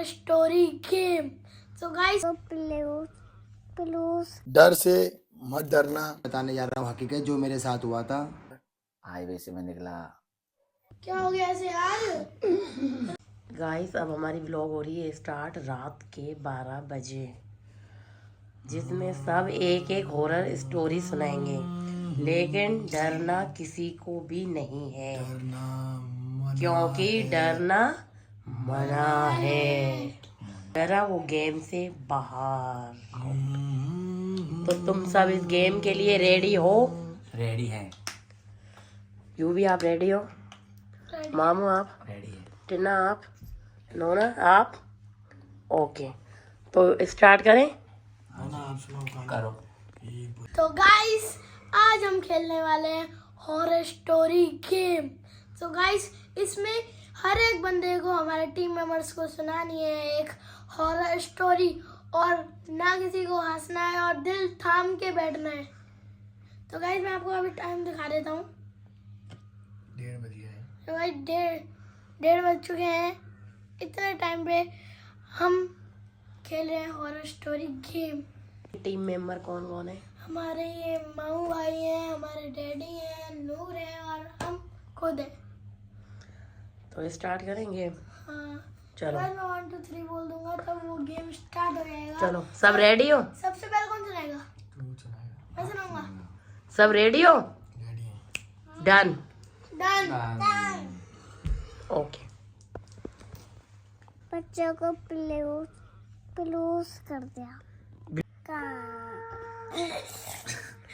Story game. So guys डर से मत डरना। बताने जा रहा हूँ हकीकत जो मेरे साथ हुआ था। हाईवे से मैं निकला। क्या हो गया ऐसे यार? गाइस अब हमारी व्लॉग हो रही है स्टार्ट रात के 12 बजे, जिसमें सब एक एक हॉरर स्टोरी सुनाएंगे, लेकिन डरना किसी को भी नहीं है, क्योंकि डरना मना है। डरा वो गेम से बाहर। तो तुम सब इस गेम के लिए रेडी हो? रेडी है। यू भी आप रेडी हो? मामू आप रेडी है। टिना आप, नोना आप, ओके तो स्टार्ट करें। करो। तो गाइस आज हम खेलने वाले हैं horror story game. So guys इसमें हर एक बंदे को, हमारे टीम मेंबर्स को सुनानी है एक हॉरर स्टोरी, और ना किसी को हंसना है और दिल थाम के बैठना है। तो गाइस मैं आपको अभी टाइम दिखा देता हूँ। 1:30 बज गया है। तो गाइस डेढ़ बज चुके हैं। इतने टाइम पे हम खेल रहे हैं horror story game. Team member कौन कौन है? हमारे ये माऊ भाई हैं, हमारे डैडी हैं, नूर है और हम खुद हैं। तो स्टार्ट करेंगे। हाँ चलो मैं 1 2 3 बोल दूंगा तो वो गेम स्टार्ट हो जाएगा। चलो सब रेडी हो? सबसे पहले कौन सुनाएगा? तू चलाएगा। मैं सुनाऊंगा। सब रेडी हो? रेडी है। डन। डन। ओके। बच्चों को प्लूस कर दिया।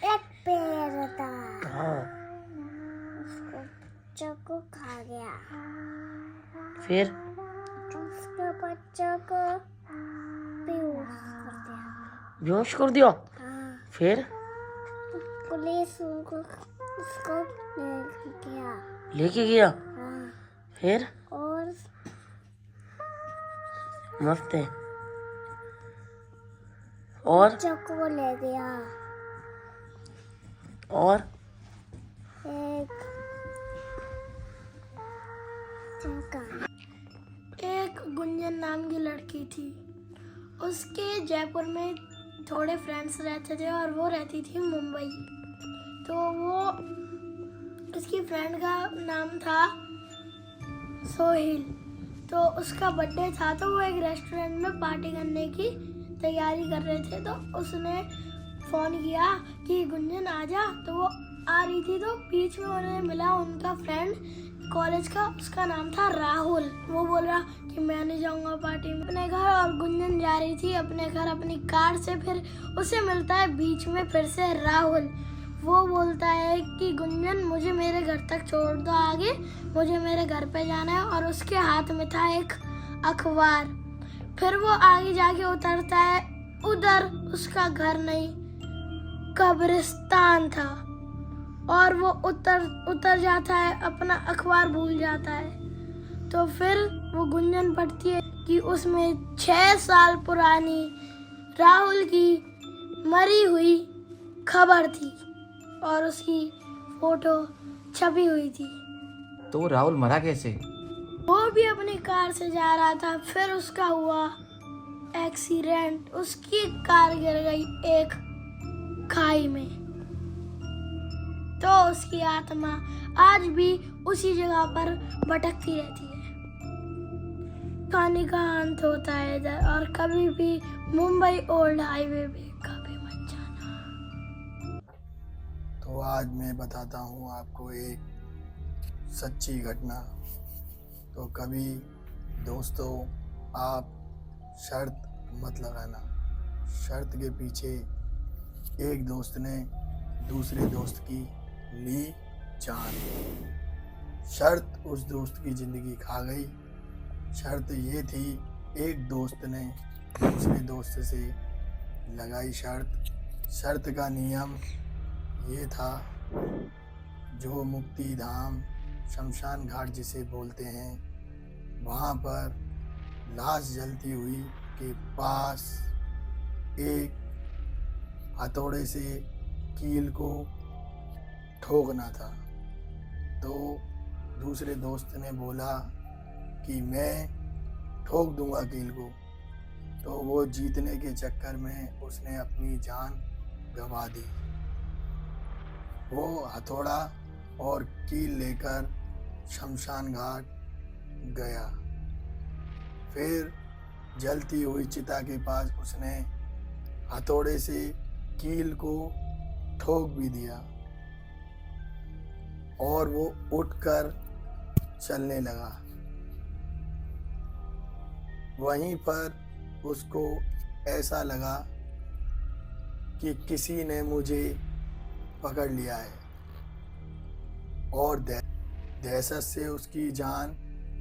एक पेड़ था, हाँ उसको बच्चों को खा गया। फिर उसके बच्चों को बेहोश कर दिया। बेहोश कर दियो? हाँ, फिर पुलिस उसको ले गया। लेके गया? हाँ, फिर और मस्त है। और बच्चों को ले गया। और एक गुंजन नाम की लड़की थी। उसके जयपुर में थोड़े फ्रेंड्स रहते थे और वो रहती थी मुंबई। तो वो, उसकी फ्रेंड का नाम था सोहिल। तो उसका बर्थडे था, तो वो एक रेस्टोरेंट में पार्टी करने की तैयारी कर रहे थे। तो उसने फ़ोन किया कि गुंजन आ जा। तो वो आ रही थी, तो बीच में उन्हें मिला उनका फ्रेंड कॉलेज का, उसका नाम था राहुल। वो बोल रहा कि मैं नहीं जाऊंगा पार्टी में अपने घर, और गुंजन जा रही थी अपने घर अपनी कार से। फिर उसे मिलता है बीच में फिर से राहुल। वो बोलता है कि गुंजन मुझे मेरे घर तक छोड़ दो, आगे मुझे मेरे घर पे जाना है। और उसके हाथ में था एक अखबार। फिर वो आगे जाके उतरता है, उधर उसका घर नहीं कब्रिस्तान था। और वो उतर जाता है, अपना अखबार भूल जाता है। तो फिर वो गुंजन पढ़ती है कि उसमें 6 साल पुरानी राहुल की मरी हुई खबर थी और उसकी फोटो छपी हुई थी। तो राहुल मरा कैसे? वो भी अपनी कार से जा रहा था, फिर उसका हुआ एक्सीडेंट। उसकी कार गिर गई एक खाई में। तो उसकी आत्मा आज भी उसी जगह पर भटकती रहती है। कहानी का अंत होता है इधर, और कभी भी मुंबई ओल्ड हाईवे पे कभी मत जाना। तो आज मैं बताता हूँ आपको एक सच्ची घटना। तो कभी दोस्तों आप शर्त मत लगाना। शर्त के पीछे एक दोस्त ने दूसरे दोस्त की ली जान। शर्त उस दोस्त की जिंदगी खा गई। शर्त ये थी, एक दोस्त ने दूसरे दोस्त से लगाई शर्त। शर्त का नियम ये था, जो मुक्ति धाम शमशान घाट जिसे बोलते हैं, वहाँ पर लाश जलती हुई के पास एक हथौड़े से कील को ठोकना था। तो दूसरे दोस्त ने बोला कि मैं ठोक दूंगा कील को। तो वो जीतने के चक्कर में उसने अपनी जान गंवा दी। वो हथौड़ा और कील लेकर शमशान घाट गया। फिर जलती हुई चिता के पास उसने हथौड़े से कील को ठोक भी दिया और वो उठकर चलने लगा। वहीं पर उसको ऐसा लगा कि किसी ने मुझे पकड़ लिया है और दहशत से उसकी जान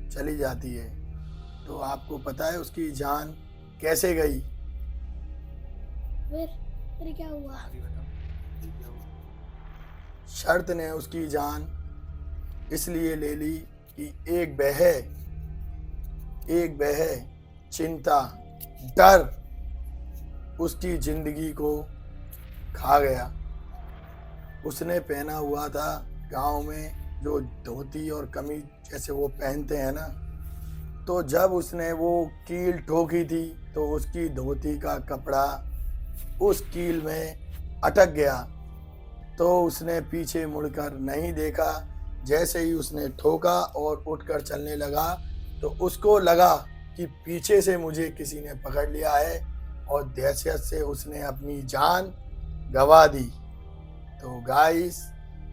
चली जाती है। तो आपको पता है उसकी जान कैसे गई? फिर क्या हुआ? शर्त ने उसकी जान इसलिए ले ली कि एक बह चिंता, डर उसकी जिंदगी को खा गया। उसने पहना हुआ था गांव में जो धोती और कमीज जैसे वो पहनते हैं ना, तो जब उसने वो कील ठोकी थी तो उसकी धोती का कपड़ा उस कील में अटक गया। तो उसने पीछे मुड़कर नहीं देखा। जैसे ही उसने ठोका और उठकर चलने लगा तो उसको लगा कि पीछे से मुझे किसी ने पकड़ लिया है और दहशत से उसने अपनी जान गंवा दी। तो गाइस,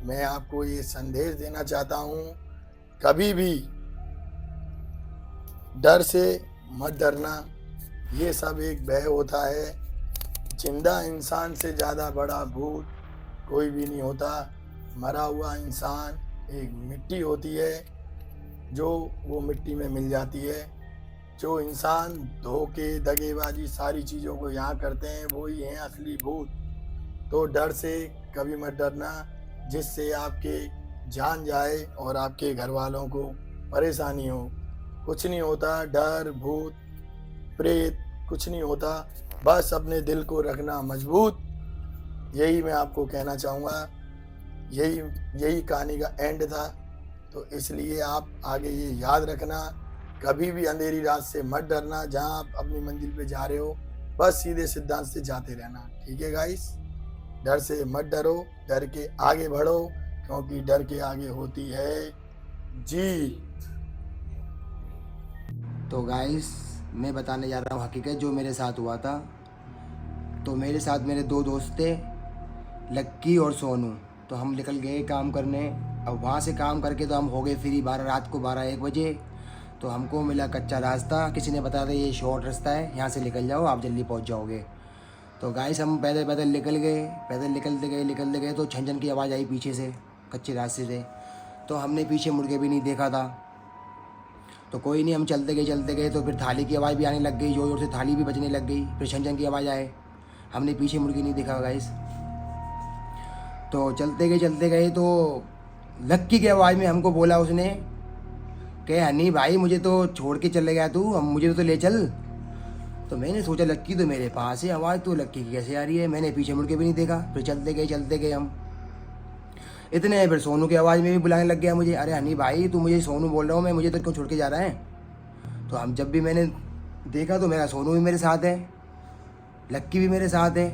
मैं आपको ये संदेश देना चाहता हूँ, कभी भी डर से मत डरना। ये सब एक भय होता है। जिंदा इंसान से ज़्यादा बड़ा भूत कोई भी नहीं होता। मरा हुआ इंसान एक मिट्टी होती है जो वो मिट्टी में मिल जाती है। जो इंसान धोखे दगेबाजी सारी चीज़ों को यहाँ करते हैं वो ही हैं असली भूत। तो डर से कभी मत डरना जिससे आपके जान जाए और आपके घर वालों को परेशानी हो। कुछ नहीं होता, डर भूत प्रेत कुछ नहीं होता। बस अपने दिल को रखना मजबूत। यही मैं आपको कहना चाहूँगा। यही कहानी का एंड था। तो इसलिए आप आगे ये याद रखना, कभी भी अंधेरी रात से मत डरना। जहाँ आप अपनी मंजिल पे जा रहे हो बस सीधे सिद्धांत से जाते रहना। ठीक है गाइस, डर से मत डरो, डर के आगे बढ़ो, क्योंकि डर के आगे होती है जीत। तो गाइस, मैं बताने जा रहा हूँ हकीकत जो मेरे साथ हुआ था। तो मेरे साथ मेरे दो दोस्त थे, लक्की और सोनू। तो हम निकल गए काम करने। अब वहाँ से काम करके तो हम हो गए फ्री रात को 12-1 बजे। तो हमको मिला कच्चा रास्ता। किसी ने बताया था ये शॉर्ट रास्ता है, यहाँ से निकल जाओ, आप जल्दी पहुँच जाओगे। तो गाइस हम पैदल पैदल निकल गए। पैदल निकलते गए तो झनझन की आवाज़ आई पीछे से, कच्चे रास्ते से। तो हमने पीछे मुड़ के भी नहीं देखा था। तो कोई नहीं, हम चलते गए तो फिर थाली की आवाज़ भी आने लग गई, जोर जोर से थाली भी बजने लग गई। फिर झनझन की आवाज़ आए, हमने पीछे मुड़ के नहीं देखा गाइस। तो चलते गए तो लक्की की आवाज़ में हमको बोला उसने कि हनी भाई मुझे तो छोड़ के चले गया तू, अब मुझे तो ले चल। तो मैंने सोचा लक्की तो मेरे पास है, आवाज़ तो लक्की की कैसे आ रही है। मैंने पीछे मुड़ के भी नहीं देखा। फिर चलते गए हम इतने, फिर सोनू की आवाज़ में भी बुलाने लग गया मुझे, अरे हनी भाई तू मुझे सोनू बोल रहा हूँ मैं, मुझे तो क्यों छोड़ के जा रहा है। तो हम जब भी मैंने देखा तो मेरा सोनू भी मेरे साथ है, लक्की भी मेरे साथ है।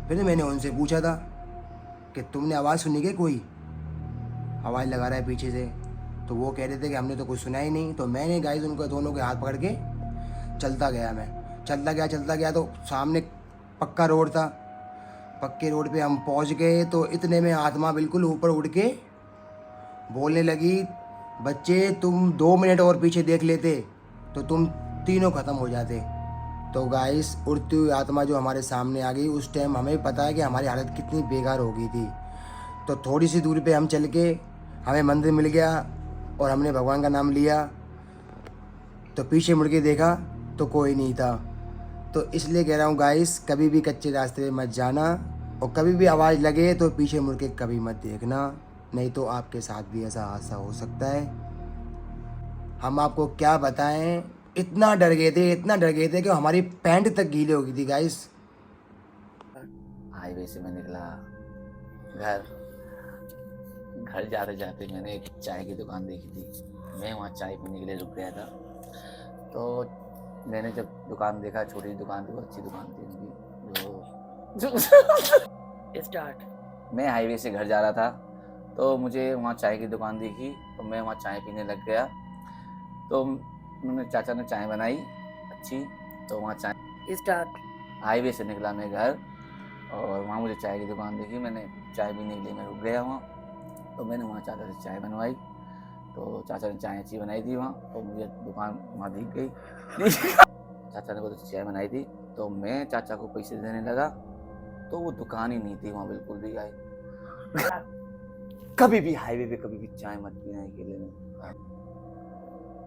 फिर मैंने उनसे पूछा था कि तुमने आवाज़ सुनी क्या, कोई आवाज़ लगा रहा है पीछे से। तो वो कह रहे थे कि हमने तो कुछ सुना ही नहीं। तो मैंने गाइस उनको दोनों के हाथ पकड़ के चलता गया तो सामने पक्का रोड था। पक्के रोड पे हम पहुंच गए। तो इतने में आत्मा बिल्कुल ऊपर उड़ के बोलने लगी, बच्चे तुम 2 मिनट और पीछे देख लेते तो तुम तीनों ख़त्म हो जाते। तो गाइस उड़ती हुई आत्मा जो हमारे सामने आ गई, उस टाइम हमें पता है कि हमारी हालत कितनी बेकार हो गई थी। तो थोड़ी सी दूरी पे हम चल के हमें मंदिर मिल गया और हमने भगवान का नाम लिया। तो पीछे मुड़ के देखा तो कोई नहीं था। तो इसलिए कह रहा हूँ गाइस, कभी भी कच्चे रास्ते में मत जाना और कभी भी आवाज़ लगे तो पीछे मुड़ के कभी मत देखना, नहीं तो आपके साथ भी ऐसा हादसा हो सकता है। हम आपको क्या बताएं, इतना डर गए थे कि हमारी पैंट तक गीली हो गई थी गाइस। हाईवे से मैं निकला घर जाते जाते मैंने एक चाय की दुकान देखी थी। मैं वहाँ चाय पीने के लिए रुक गया था। तो मैंने जब दुकान देखा, छोटी दुकान थी, वो अच्छी दुकान थी उनकी, जो स्टार्ट। मैं हाईवे से घर जा रहा था, तो मुझे वहाँ चाय की दुकान दिखी, तो मैं वहाँ चाय पीने लग गया। तो उन्होंने चाचा ने चाय बनाई अच्छी, तो वहाँ चाय स्टार्ट। हाईवे से निकला मैं घर, और वहाँ मुझे चाय की दुकान दिखी, मैंने चाय पीने के लिए मैं रुक गया वहाँ। तो मैंने वहाँ चाचा से चाय बनवाई, तो चाचा ने चाय अच्छी बनाई थी वहाँ, तो मुझे दुकान वहाँ दिख गई। चाचा ने बहुत अच्छी चाय बनाई थी, तो मैं चाचा को पैसे देने लगा, तो वो दुकान ही नहीं थी वहाँ बिल्कुल भी। आई कभी भी हाईवे पे कभी भी चाय मत पीना अकेले में,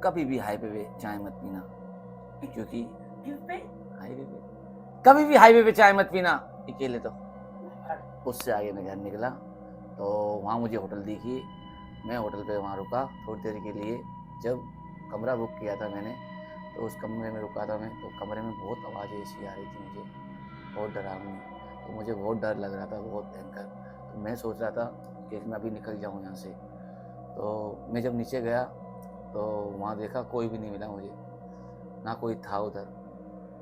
कभी भी हाईवे पे चाय मत पीना, क्योंकि हाईवे पे कभी भी हाईवे पे चाय मत पीना अकेले। तो उससे आगे मैं घर निकला, तो वहाँ मुझे होटल दिखी, मैं होटल पे वहाँ रुका थोड़ी देर के लिए। जब कमरा बुक किया था मैंने, तो उस कमरे में रुका था मैं, तो कमरे में बहुत आवाज़ ऐसी आ रही थी मुझे, बहुत डरावनी, तो मुझे बहुत डर लग रहा था, बहुत भयंकर। तो मैं सोच रहा था कि मैं अभी निकल जाऊँ यहाँ से। तो मैं जब नीचे गया, तो वहाँ देखा कोई भी नहीं मिला मुझे, ना कोई था उधर।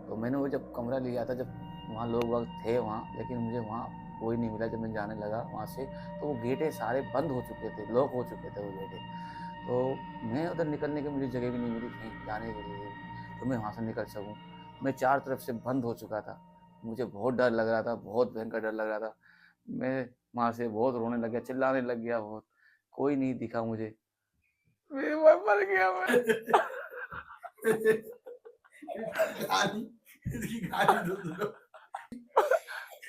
तो मैंने वो जब कमरा लिया था, जब वहाँ लोग वक्त थे वहाँ, लेकिन मुझे वहाँ कोई नहीं मिला। जब मैं जाने लगा वहाँ से, तो वो गेटें सारे बंद हो चुके थे, लॉक हो चुके थे वो गेटें। तो मैं उधर निकलने की मुझे जगह भी नहीं मिली कहीं जाने के लिए, तो मैं वहाँ से निकल सकूँ। मैं चार तरफ से बंद हो चुका था, मुझे बहुत डर लग रहा था, बहुत भयंकर डर लग रहा था। मैं वहाँ से बहुत रोने लग गया, चिल्लाने लग गया बहुत, कोई नहीं दिखा मुझे, मैं मर गया मैं। इसकी कहानी तो सुनो।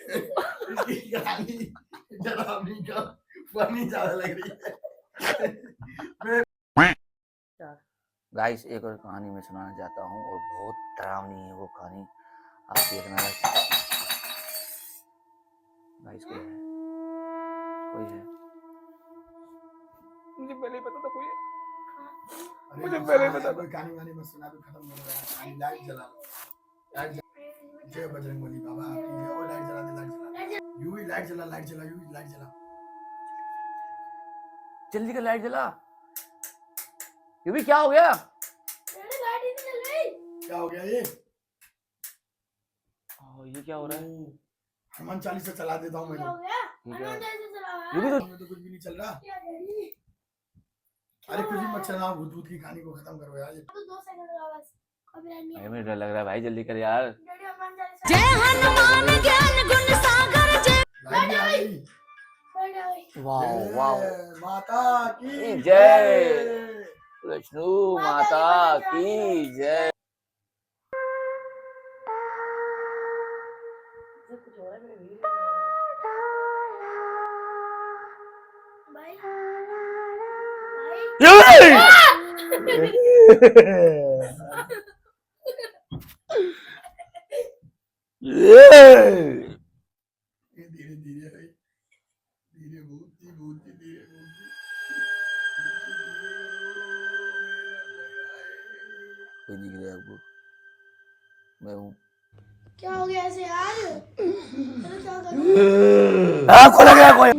इसकी कहानी डरावनी का फनी ज्यादा लग रही है। गाइस, एक और कहानी मैं सुनाना चाहता हूँ, और बहुत डरावनी है वो कहानी, आप देखना। गाइस कोई है मुझे पहले ही पता था कोई है। मुझे पहले पता था। कोई कहानी वानी मत सुना, तो खत्म हो गया। लाइट जला लो, लाइट जला। जय बजरंगबली बाबा आपकी जय। ओ लाइट जला दे, लाइट जला। यू भी लाइट जला, लाइट जला, यू भी लाइट जला। जल्दी कर लाइट जला। ये भी क्या हो गया? लाइट ही नहीं जल रही। क्या हो गया ये? ये क्या हो रहा है? हनुमान चालीसा चला देता हूँ मैं। क्या हो गया? ठीक है। हनुमान चालीसा चला रहा ये भी है। तो कुछ भी नहीं चल रहा। क्या डैडी? अरे कुछ भी मत चलाओ, भूत की कहानी को खत्म करो यार। तो 2 सेकंड का बस, कॉपीराइट नहीं है। मुझे डर लग रहा है भाई, जल्दी कर यार। डैडी हनुमान चालीसा। जय हनुमान ज्ञान गुण सागर जय। लाइट आ गई। लाइट आ गई। वाह वाह, जय माता की जय। विष्णु माता की जय। भाई धीरे धीरे भाई, धीरे भूत जी, भूत जी, धीरे भूत जी। कोई दिख रहा है आपको? मैं हूँ। क्या हो गया ऐसे यार? चलो क्या करूं? खोला गया कोई।